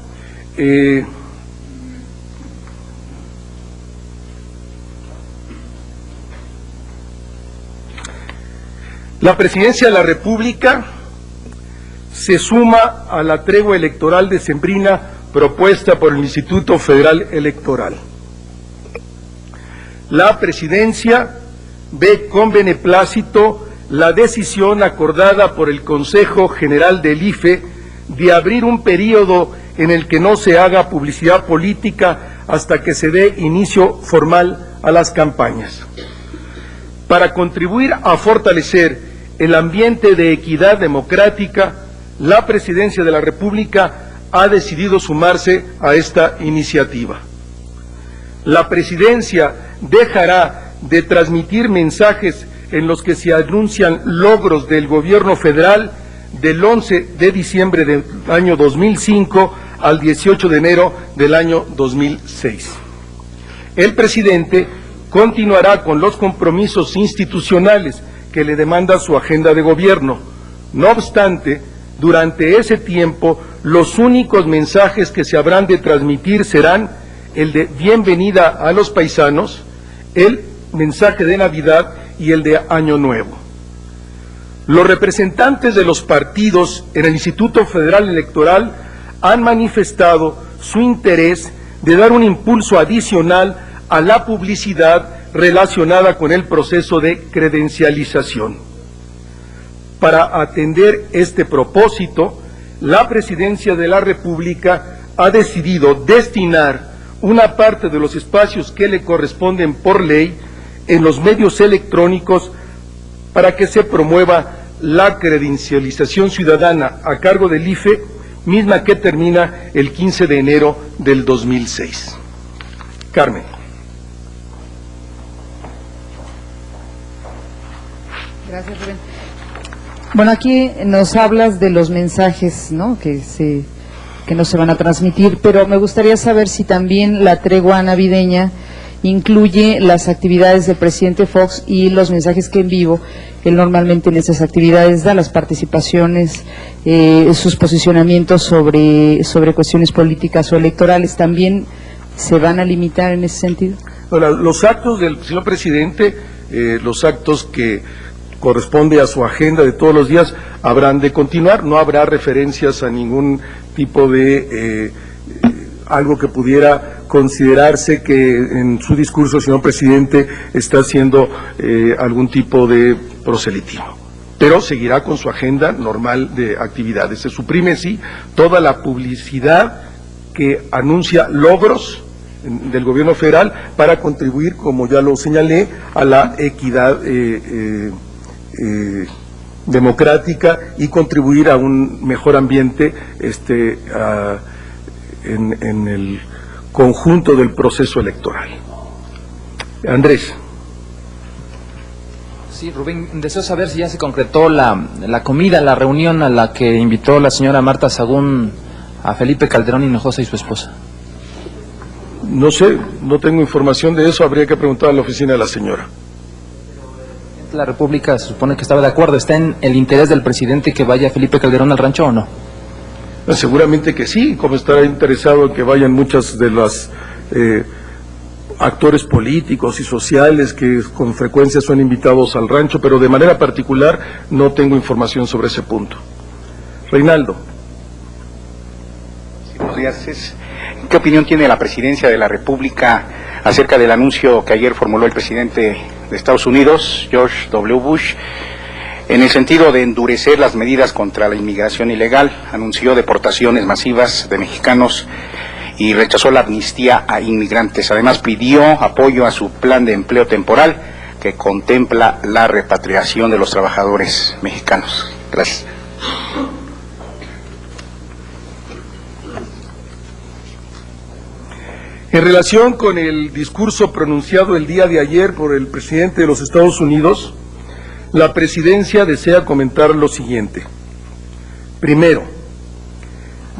La Presidencia de la República se suma a la tregua electoral decembrina propuesta por el Instituto Federal Electoral. La Presidencia ve con beneplácito la decisión acordada por el Consejo General del IFE de abrir un período en el que no se haga publicidad política hasta que se dé inicio formal a las campañas. Para contribuir a fortalecer el ambiente de equidad democrática, la Presidencia de la República ha decidido sumarse a esta iniciativa. La Presidencia dejará de transmitir mensajes en los que se anuncian logros del gobierno federal del 11 de diciembre del año 2005 al 18 de enero del año 2006. El presidente continuará con los compromisos institucionales que le demanda su agenda de gobierno. No obstante, durante ese tiempo, los únicos mensajes que se habrán de transmitir serán el de bienvenida a los paisanos, el mensaje de Navidad y el de Año Nuevo. Los representantes de los partidos en el Instituto Federal Electoral han manifestado su interés de dar un impulso adicional a la publicidad relacionada con el proceso de credencialización. Para atender este propósito, la Presidencia de la República ha decidido destinar una parte de los espacios que le corresponden por ley en los medios electrónicos para que se promueva la credencialización ciudadana a cargo del IFE, misma que termina el 15 de enero del 2006. Carmen. Gracias, Rubén. Bueno, aquí nos hablas de los mensajes, ¿no?, que no se van a transmitir, pero me gustaría saber si también la tregua navideña incluye las actividades del presidente Fox y los mensajes que en vivo él normalmente en esas actividades da, las participaciones, sus posicionamientos sobre cuestiones políticas o electorales, ¿también se van a limitar en ese sentido? Bueno, los actos del señor presidente, los actos que corresponde a su agenda de todos los días, habrán de continuar, no habrá referencias a ningún tipo de algo que pudiera considerarse que en su discurso el señor presidente está haciendo algún tipo de proselitismo. Pero seguirá con su agenda normal de actividades. Se suprime, sí, toda la publicidad que anuncia logros del gobierno federal para contribuir, como ya lo señalé, a la equidad democrática y contribuir a un mejor ambiente en el conjunto del proceso electoral. Andrés. Sí, Rubén, deseo saber si ya se concretó la comida, la reunión a la que invitó la señora Marta Sagún a Felipe Calderón Hinojosa y su esposa. No sé, no tengo información de eso, habría que preguntar a la oficina de la señora. La República se supone que estaba de acuerdo. ¿Está en el interés del presidente que vaya Felipe Calderón al rancho o no? Seguramente que sí, como estará interesado en que vayan muchas de las actores políticos y sociales que con frecuencia son invitados al rancho, pero de manera particular no tengo información sobre ese punto. Reinaldo. Sí, buenos días. ¿Qué opinión tiene la Presidencia de la República acerca del anuncio que ayer formuló el presidente de Estados Unidos, George W. Bush, en el sentido de endurecer las medidas contra la inmigración ilegal? Anunció deportaciones masivas de mexicanos y rechazó la amnistía a inmigrantes. Además, pidió apoyo a su plan de empleo temporal que contempla la repatriación de los trabajadores mexicanos. Gracias. En relación con el discurso pronunciado el día de ayer por el presidente de los Estados Unidos, la Presidencia desea comentar lo siguiente. Primero,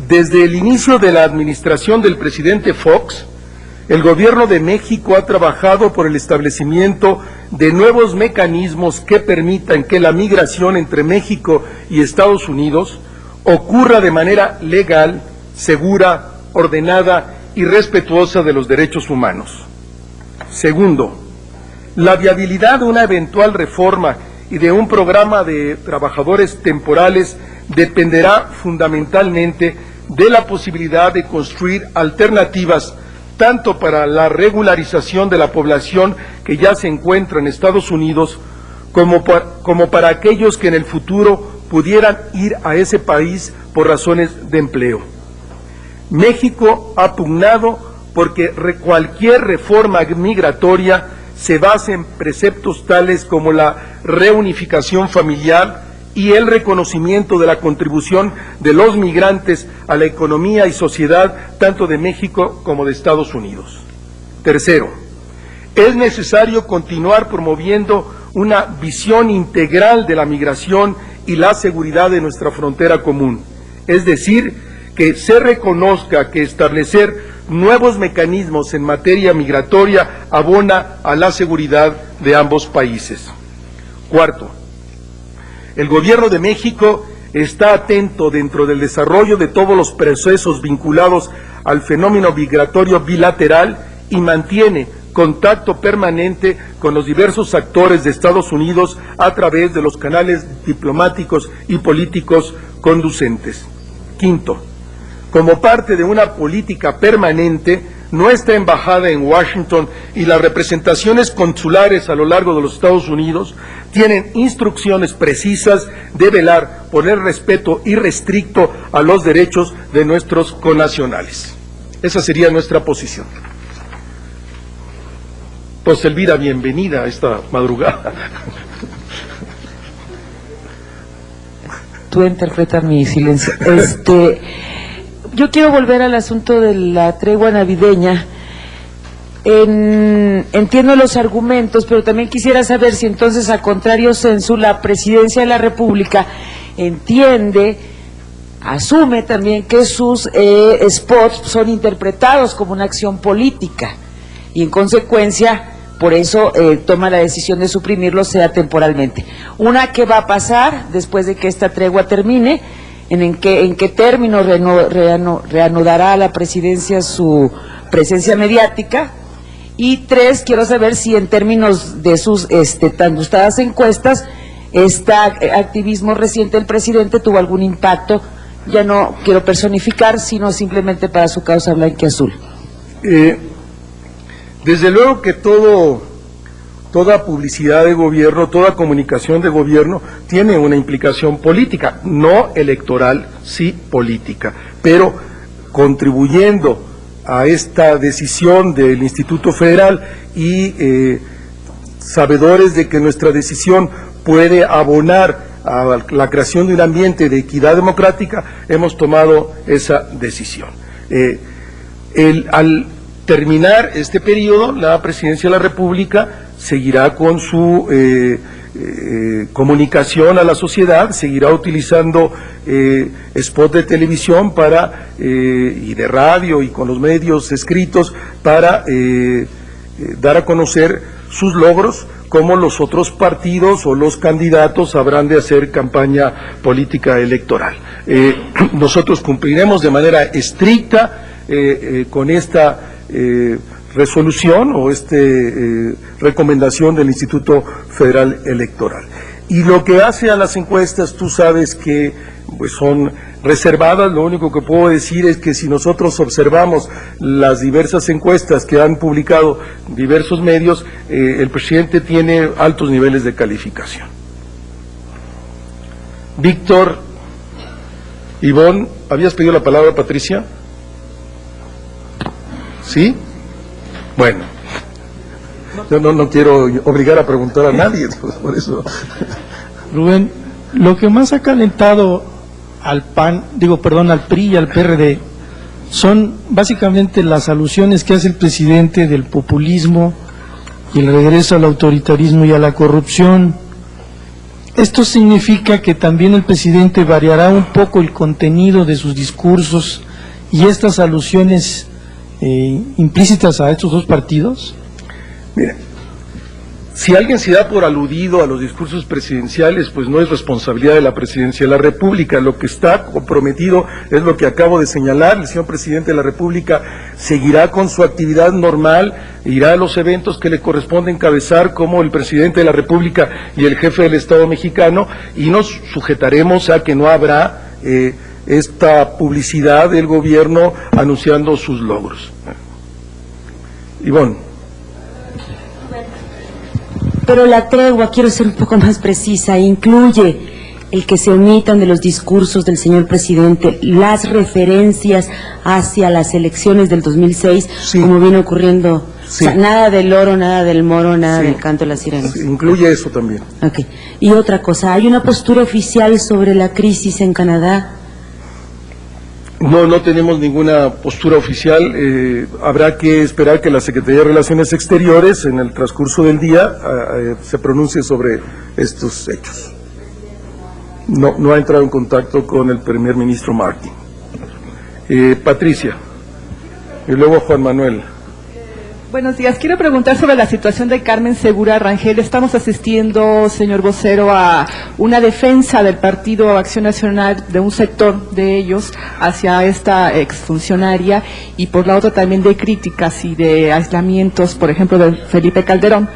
desde el inicio de la administración del presidente Fox, el Gobierno de México ha trabajado por el establecimiento de nuevos mecanismos que permitan que la migración entre México y Estados Unidos ocurra de manera legal, segura, ordenada y respetuosa de los derechos humanos. Segundo, la viabilidad de una eventual reforma y de un programa de trabajadores temporales dependerá fundamentalmente de la posibilidad de construir alternativas tanto para la regularización de la población que ya se encuentra en Estados Unidos como para aquellos que en el futuro pudieran ir a ese país por razones de empleo. México ha pugnado porque cualquier reforma migratoria se base en preceptos tales como la reunificación familiar y el reconocimiento de la contribución de los migrantes a la economía y sociedad tanto de México como de Estados Unidos. Tercero, es necesario continuar promoviendo una visión integral de la migración y la seguridad de nuestra frontera común, es decir, que se reconozca que establecer nuevos mecanismos en materia migratoria abona a la seguridad de ambos países. Cuarto, el Gobierno de México está atento dentro del desarrollo de todos los procesos vinculados al fenómeno migratorio bilateral y mantiene contacto permanente con los diversos actores de Estados Unidos a través de los canales diplomáticos y políticos conducentes. Quinto, como parte de una política permanente, nuestra embajada en Washington y las representaciones consulares a lo largo de los Estados Unidos tienen instrucciones precisas de velar por el respeto irrestricto a los derechos de nuestros connacionales. Esa sería nuestra posición. Pues Elvira, bienvenida a esta madrugada. Tú interpretas mi silencio. Yo quiero volver al asunto de la tregua navideña. Entiendo los argumentos, pero también quisiera saber si entonces, a contrario sensu, la Presidencia de la República asume también que sus spots son interpretados como una acción política y en consecuencia por eso toma la decisión de suprimirlos, sea temporalmente. ¿Qué va a pasar después de que esta tregua termine? ¿En qué términos reanudará la Presidencia su presencia mediática? Y tres, quiero saber si en términos de sus tan gustadas encuestas, este activismo reciente del presidente tuvo algún impacto, ya no quiero personificar, sino simplemente para su causa blanquiazul. Desde luego que toda publicidad de gobierno, toda comunicación de gobierno tiene una implicación política, no electoral, sí política, pero contribuyendo a esta decisión del Instituto Federal y sabedores de que nuestra decisión puede abonar a la creación de un ambiente de equidad democrática, hemos tomado esa decisión. Al terminar este periodo, la Presidencia de la República seguirá con su comunicación a la sociedad, seguirá utilizando spot de televisión y de radio y con los medios escritos para dar a conocer sus logros, como los otros partidos o los candidatos habrán de hacer campaña política electoral. Nosotros cumpliremos de manera estricta con esta resolución o recomendación del Instituto Federal Electoral. Y lo que hace a las encuestas, tú sabes que pues son reservadas. Lo único que puedo decir es que si nosotros observamos las diversas encuestas que han publicado diversos medios, el presidente tiene altos niveles de calificación. Víctor, Ivonne, ¿habías pedido la palabra, Patricia? ¿Sí? Bueno, yo no quiero obligar a preguntar a nadie, por eso. Rubén, lo que más ha calentado al PRI y al PRD son básicamente las alusiones que hace el presidente del populismo y el regreso al autoritarismo y a la corrupción. Esto significa que también el presidente variará un poco el contenido de sus discursos y estas alusiones implícitas a estos dos partidos. Mira, si alguien se da por aludido a los discursos presidenciales, pues no es responsabilidad de la Presidencia de la República. Lo que está comprometido es lo que acabo de señalar. El señor Presidente de la República seguirá con su actividad normal, irá a los eventos que le corresponde encabezar como el Presidente de la República y el Jefe del Estado mexicano, y nos sujetaremos a que no habrá esta publicidad del gobierno anunciando sus logros. Ivonne. Pero la tregua, quiero ser un poco más precisa, incluye el que se omitan de los discursos del señor presidente las referencias hacia las elecciones del 2006, sí, como viene ocurriendo. Sí. O sea, nada del oro, nada del moro, nada, sí, del canto de las sirenas. Sí, incluye eso también. Okay. Y otra cosa, ¿hay una postura oficial sobre la crisis en Canadá? No tenemos ninguna postura oficial. Habrá que esperar que la Secretaría de Relaciones Exteriores en el transcurso del día se pronuncie sobre estos hechos. No ha entrado en contacto con el primer ministro Martin. Patricia, y luego Juan Manuel. Buenos días. Quiero preguntar sobre la situación de Carmen Segura Rangel. Estamos asistiendo, señor vocero, a una defensa del Partido Acción Nacional de un sector de ellos hacia esta exfuncionaria, y por la otra también de críticas y de aislamientos, por ejemplo, de Felipe Calderón.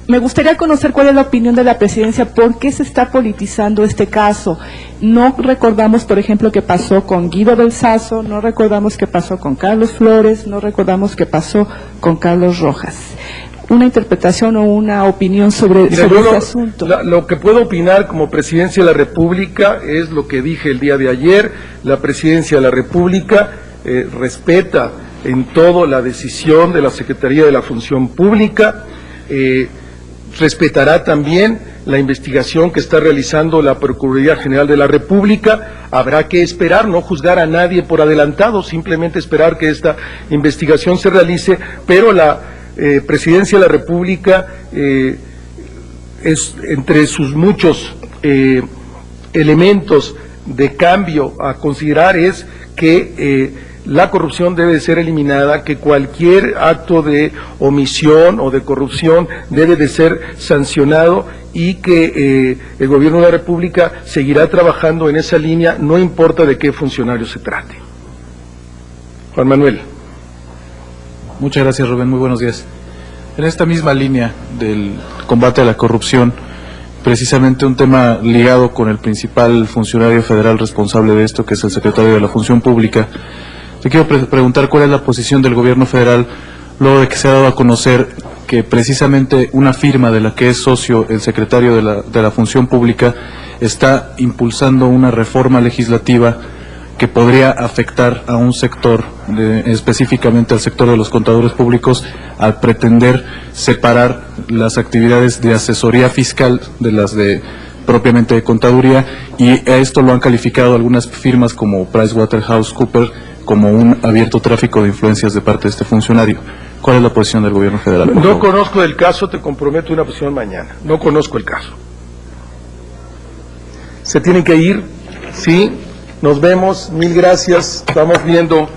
Me gustaría conocer cuál es la opinión de la presidencia, por qué se está politizando este caso. No recordamos, por ejemplo, qué pasó con Guido Belsazo, no recordamos qué pasó con Carlos Flores, no recordamos qué pasó con Carlos Rojas. Una interpretación o una opinión sobre este asunto. Lo que puedo opinar como Presidencia de la República es lo que dije el día de ayer. La Presidencia de la República respeta en todo la decisión de la Secretaría de la Función Pública, respetará también la investigación que está realizando la Procuraduría General de la República. Habrá que esperar, no juzgar a nadie por adelantado, simplemente esperar que esta investigación se realice, pero la Presidencia de la República es entre sus muchos elementos de cambio a considerar es que la corrupción debe de ser eliminada, que cualquier acto de omisión o de corrupción debe de ser sancionado, y que el Gobierno de la República seguirá trabajando en esa línea, no importa de qué funcionario se trate. Juan Manuel. Muchas gracias, Rubén. Muy buenos días. En esta misma línea del combate a la corrupción, precisamente un tema ligado con el principal funcionario federal responsable de esto, que es el secretario de la Función Pública, te quiero preguntar cuál es la posición del gobierno federal luego de que se ha dado a conocer que precisamente una firma de la que es socio el secretario de la Función Pública está impulsando una reforma legislativa que podría afectar a un sector, específicamente al sector de los contadores públicos, al pretender separar las actividades de asesoría fiscal de las de propiamente de contaduría, y a esto lo han calificado algunas firmas como PricewaterhouseCoopers como un abierto tráfico de influencias de parte de este funcionario. ¿Cuál es la posición del gobierno federal? por No favor? conozco el caso, te comprometo una posición mañana. No conozco el caso. ¿Se tienen que ir? Sí. Nos vemos. Mil gracias. Estamos viendo.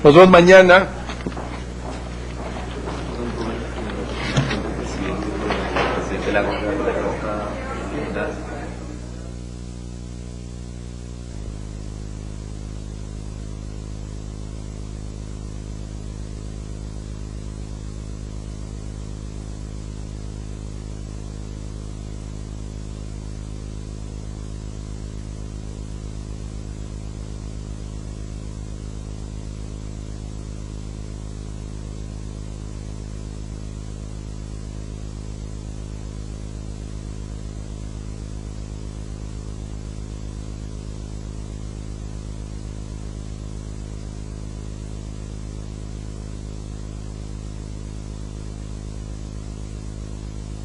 Nos vemos mañana.